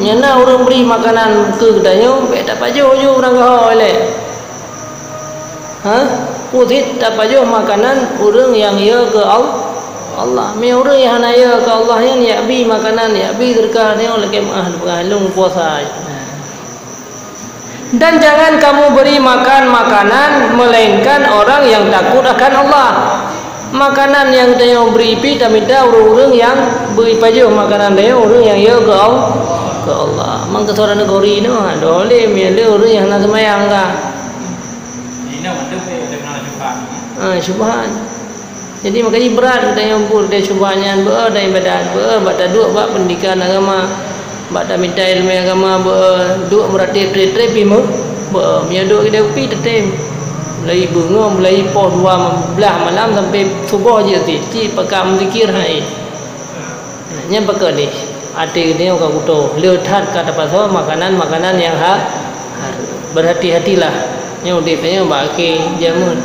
Nyana orang beri makanan ke kedainya, tak pajuh je orang kau elek. Putih tak pajuh makanan orang yang ia ke Allah. Me orang yang naya ke Allah yang ya bi makanan, ya bi derkah ni oleh kemah halung puasa. Dan jangan kamu beri makan makanan melainkan orang yang takut akan Allah. Makanan yang dia beri pi tak minta orang-orang yang beri pajuh makanan dia orang yang ia ke Allah. Mang kesoran negeri ni dole mele orang yang nak sembahyang ka. Ini ada dengan syubhat. Syubhat. Jadi makanya berat kita yang pun dia syubhatnya dari badan badan dua bab pendidikan agama, badan minta ilmu agama dua merati tre pi mu. Menyaduk kita pi tetem. Mulai bengong mulai pos 2 belah malam sampai subuh je ti pakam zikir hai. Nya bakal ni hati ni orang kuto lehat kata pasal makanan yang berhati-hatilah. Nya udipnya baki jamun.